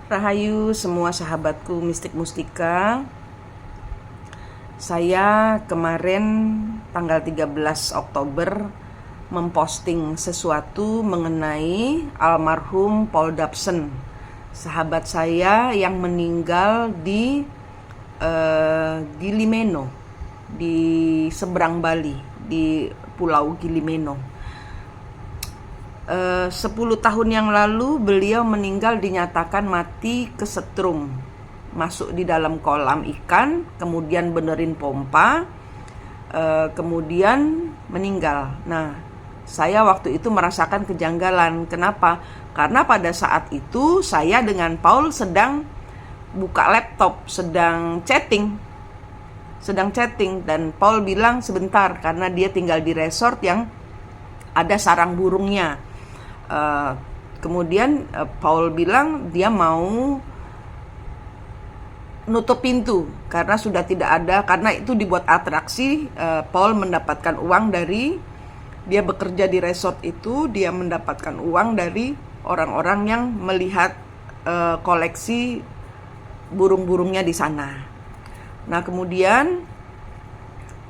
Rahayu semua sahabatku mistik mustika. Saya kemarin tanggal 13 Oktober memposting sesuatu mengenai almarhum Paul Dobson, sahabat saya yang meninggal di Gilimeno, di seberang Bali, di Pulau Gilimeno. 10 tahun yang lalu beliau meninggal, dinyatakan mati kesetrum, masuk di dalam kolam ikan, kemudian benerin pompa, kemudian meninggal. Nah, saya waktu itu merasakan kejanggalan. Kenapa? Karena pada saat itu saya dengan Paul sedang buka laptop, sedang chatting, dan Paul bilang sebentar karena dia tinggal di resort yang ada sarang burungnya. Kemudian Paul bilang dia mau nutup pintu karena sudah tidak ada, karena itu dibuat atraksi. Paul mendapatkan uang dari, dia bekerja di resort itu, dia mendapatkan uang dari orang-orang yang melihat koleksi burung-burungnya di sana. Nah, kemudian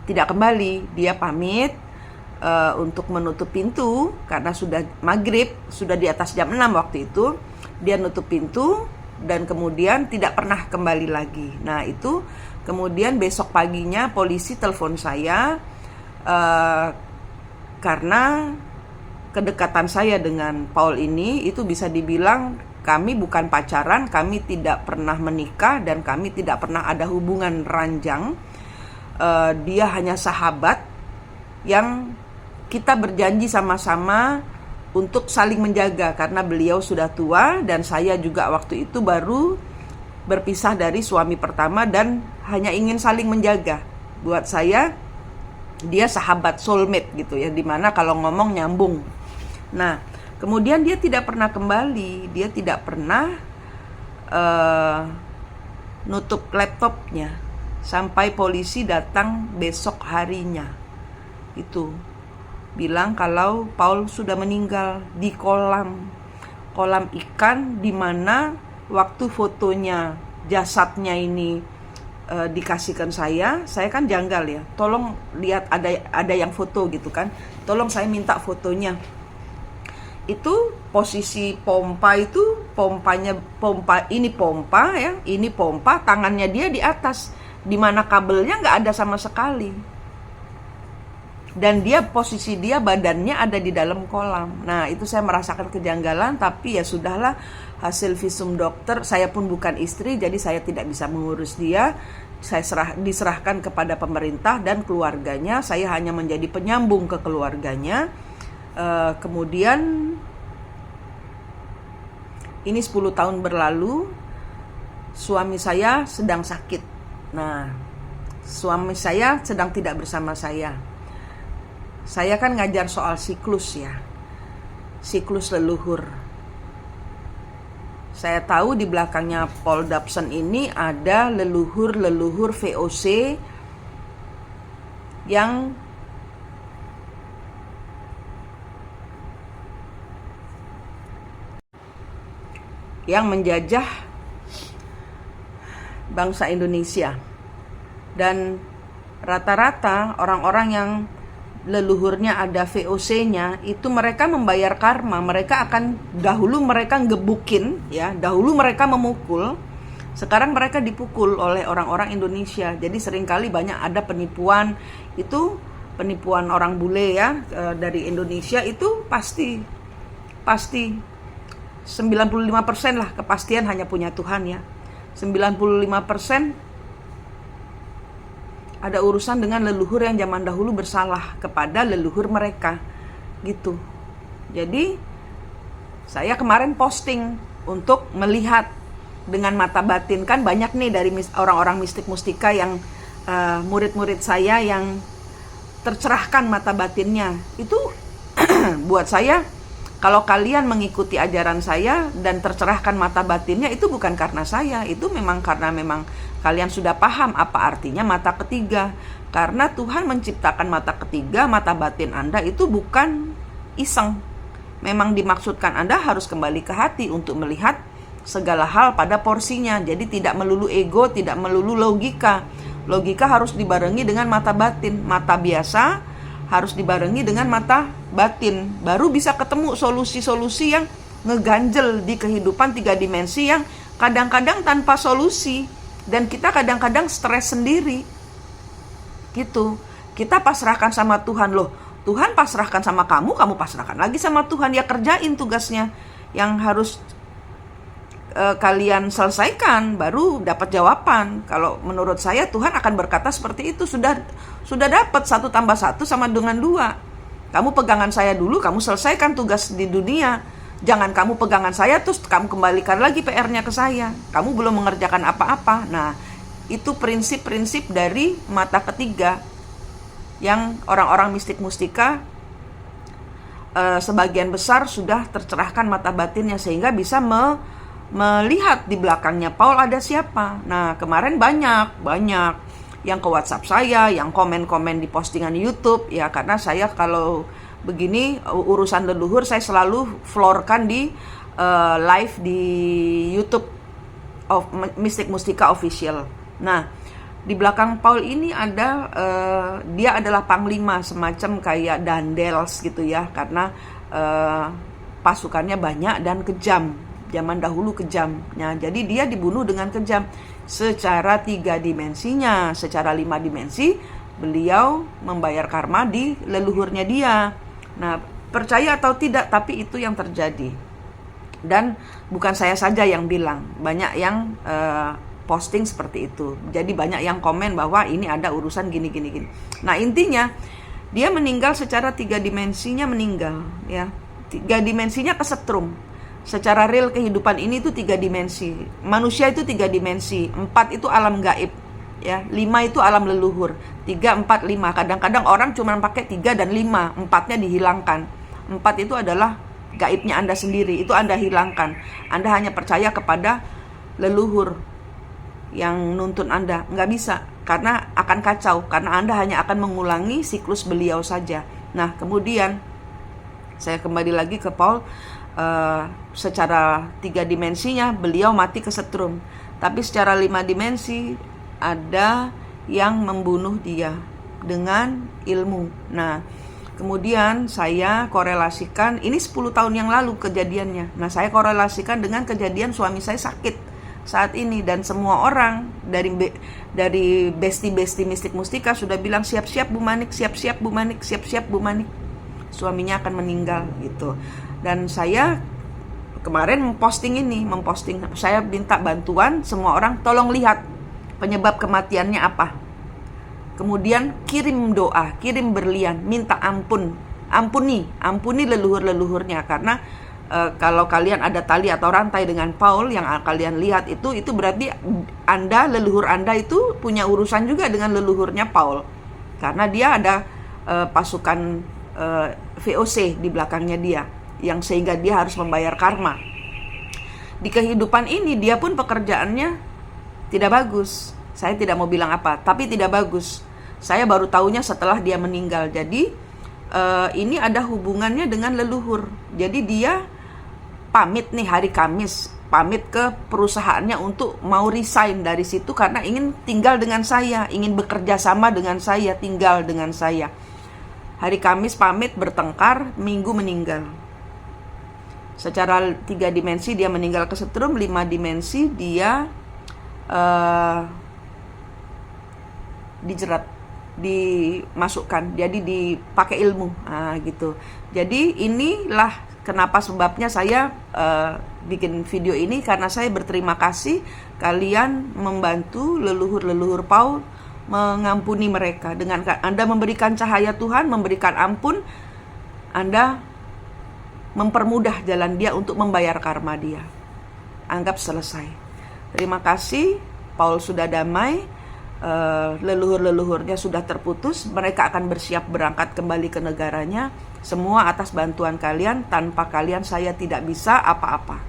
tidak kembali, dia pamit untuk menutup pintu karena sudah maghrib, sudah di atas jam 6 waktu itu. Dia nutup pintu dan kemudian tidak pernah kembali lagi. Nah, itu kemudian besok paginya polisi telepon saya karena kedekatan saya dengan Paul ini itu bisa dibilang kami bukan pacaran, kami tidak pernah menikah, dan kami tidak pernah ada hubungan ranjang. Dia hanya sahabat yang kita berjanji sama-sama untuk saling menjaga karena beliau sudah tua dan saya juga waktu itu baru berpisah dari suami pertama dan hanya ingin saling menjaga. Buat saya dia sahabat soulmate gitu ya, dimana kalau ngomong nyambung. Nah, kemudian dia tidak pernah kembali, dia tidak pernah nutup laptopnya sampai polisi datang besok harinya. Itu bilang kalau Paul sudah meninggal di kolam ikan, di mana waktu fotonya jasadnya ini dikasihkan saya kan janggal ya. Tolong lihat, ada yang foto gitu kan. Tolong saya minta fotonya. Itu posisi pompa itu, pompa ya, ini pompa, tangannya dia di atas, di mana kabelnya nggak ada sama sekali. Dan posisi dia badannya ada di dalam kolam. Nah, itu saya merasakan kejanggalan, tapi ya sudahlah, hasil visum dokter. Saya pun bukan istri, jadi saya tidak bisa mengurus dia. Saya diserahkan kepada pemerintah dan keluarganya. Saya hanya menjadi penyambung ke keluarganya. Kemudian ini 10 tahun berlalu, suami saya sedang sakit. Nah, suami saya sedang tidak bersama saya. Saya kan ngajar soal siklus ya, siklus leluhur. Saya tahu di belakangnya Paul Dobson ini ada leluhur VOC yang menjajah bangsa Indonesia. Dan rata-rata orang-orang yang leluhurnya ada VOC-nya itu mereka membayar karma. Mereka akan, dahulu mereka ngebukin ya, dahulu mereka memukul, sekarang mereka dipukul oleh orang-orang Indonesia. Jadi seringkali banyak ada penipuan, itu penipuan orang bule ya, dari Indonesia itu pasti 95% lah, kepastian hanya punya Tuhan ya. 95% ada urusan dengan leluhur yang zaman dahulu bersalah kepada leluhur mereka gitu. Jadi saya kemarin posting untuk melihat dengan mata batin. Kan banyak nih dari orang-orang mistik mustika yang murid-murid saya yang tercerahkan mata batinnya. Itu buat saya, kalau kalian mengikuti ajaran saya dan tercerahkan mata batinnya, itu bukan karena saya, itu memang karena kalian sudah paham apa artinya mata ketiga. Karena Tuhan menciptakan mata ketiga, mata batin Anda itu bukan iseng. Memang dimaksudkan Anda harus kembali ke hati untuk melihat segala hal pada porsinya. Jadi tidak melulu ego, tidak melulu logika. Logika harus dibarengi dengan mata batin. Mata biasa harus dibarengi dengan mata batin. Baru bisa ketemu solusi-solusi yang ngeganjel di kehidupan 3 dimensi yang kadang-kadang tanpa solusi. Dan kita kadang-kadang stres sendiri. Gitu. Kita pasrahkan sama Tuhan. Loh, Tuhan pasrahkan sama kamu, kamu pasrahkan lagi sama Tuhan. Ya kerjain tugasnya yang harus kalian selesaikan, baru dapat jawaban. Kalau menurut saya Tuhan akan berkata seperti itu. Sudah dapat 1 tambah 1 sama dengan 2. Kamu pegangan saya dulu, kamu selesaikan tugas di dunia. Jangan kamu pegangan saya terus kamu kembalikan lagi PR-nya ke saya. Kamu belum mengerjakan apa-apa. Nah, itu prinsip-prinsip dari mata ketiga yang orang-orang mistik mustika sebagian besar sudah tercerahkan mata batinnya, sehingga bisa melihat di belakangnya Paul ada siapa. Nah, kemarin banyak yang ke WhatsApp saya, yang komen-komen di postingan YouTube ya, karena saya kalau begini urusan leluhur saya selalu floorkan di live di YouTube of Mistik Mustika Official. Nah, di belakang Paul ini ada dia adalah panglima, semacam kayak Dandels gitu ya, karena pasukannya banyak dan kejam. Zaman dahulu kejam. Nah, jadi dia dibunuh dengan kejam secara 3 dimensinya, secara 5 dimensi beliau membayar karma di leluhurnya dia. Nah, percaya atau tidak, tapi itu yang terjadi. Dan bukan saya saja yang bilang, banyak yang posting seperti itu. Jadi banyak yang komen bahwa ini ada urusan gini. Nah, intinya dia meninggal secara 3 dimensinya, meninggal ya. 3 dimensinya kesetrum. Secara real kehidupan ini itu 3 dimensi. Manusia itu 3 dimensi. 4 itu alam gaib ya. 5 itu alam leluhur. 3, 4, 5. Kadang-kadang orang cuma pakai 3 dan 5. 4-nya dihilangkan. 4 itu adalah gaibnya Anda sendiri. Itu Anda hilangkan. Anda hanya percaya kepada leluhur yang nuntun Anda. Nggak bisa. Karena akan kacau. Karena Anda hanya akan mengulangi siklus beliau saja. Nah, kemudian saya kembali lagi ke Paul. Secara 3 dimensinya beliau mati kesetrum, tapi secara 5 dimensi ada yang membunuh dia dengan ilmu. Nah, kemudian saya korelasikan, ini 10 tahun yang lalu kejadiannya. Nah, saya korelasikan dengan kejadian suami saya sakit saat ini, dan semua orang dari besti-besti mistik mustika sudah bilang siap-siap Bu Manik, siap-siap Bu Manik, siap-siap Bu Manik, suaminya akan meninggal gitu. Dan saya kemarin memposting, saya minta bantuan semua orang, tolong lihat penyebab kematiannya apa. Kemudian kirim doa, kirim berlian, minta ampuni leluhur-leluhurnya. Karena kalau kalian ada tali atau rantai dengan Paul yang kalian lihat itu berarti Anda, leluhur Anda itu punya urusan juga dengan leluhurnya Paul. Karena dia ada pasukan VOC di belakangnya dia, yang sehingga dia harus membayar karma. Di kehidupan ini dia pun pekerjaannya tidak bagus. Saya tidak mau bilang apa, tapi tidak bagus. Saya baru tahunya setelah dia meninggal. Jadi ini ada hubungannya dengan leluhur. Jadi dia pamit nih hari Kamis, pamit ke perusahaannya untuk mau resign dari situ karena ingin tinggal dengan saya, ingin bekerja sama dengan saya, tinggal dengan saya. Hari Kamis pamit, bertengkar, Minggu meninggal. Secara 3 dimensi dia meninggal kesetrum, 5 dimensi dia dijerat, dimasukkan, jadi dipakai ilmu, gitu. Jadi inilah kenapa sebabnya saya bikin video ini, karena saya berterima kasih kalian membantu leluhur-leluhur Paul, mengampuni mereka. Dengan Anda memberikan cahaya Tuhan, memberikan ampun, Anda mempermudah jalan dia untuk membayar karma dia. Anggap selesai. Terima kasih, Paul sudah damai, leluhur-leluhurnya sudah terputus, mereka akan bersiap berangkat kembali ke negaranya. Semua atas bantuan kalian. Tanpa kalian saya tidak bisa apa-apa.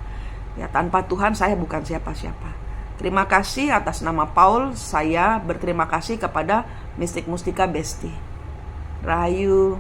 Ya, tanpa Tuhan saya bukan siapa-siapa. Terima kasih atas nama Paul. Saya berterima kasih kepada Mistik Mustika Besti. Rahayu.